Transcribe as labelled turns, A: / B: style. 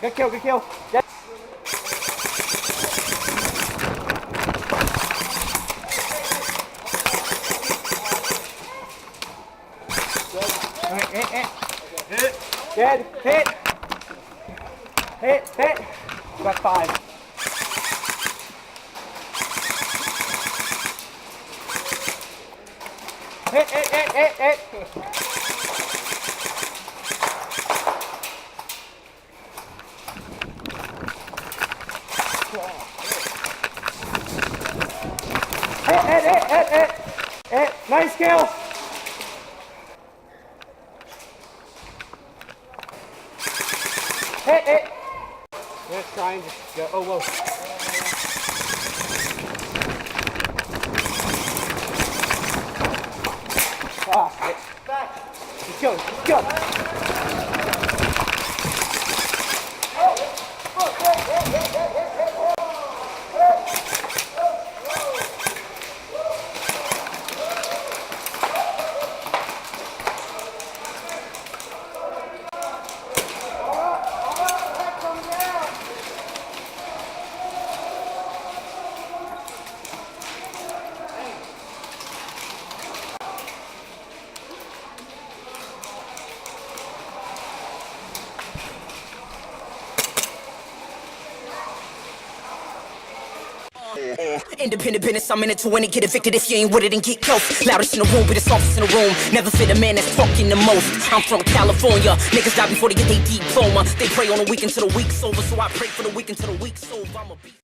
A: Good kill, good kill. Dead. Alright, hit. Dead, hit. Hit. Got 5. Hit. Hit. Nice kill. Hit. Let's try and just go. Oh, whoa. Hit. Let's go.
B: Independent business, I'm in it to win it, get evicted if you ain't with it and get close. Loudest in the room, be the softest in the room. Never fit a man that's talking the most. I'm from California, niggas die before they get their diploma. They pray on the weekend till the week's over, so I pray for the weekend till the week's over. I'm a beast.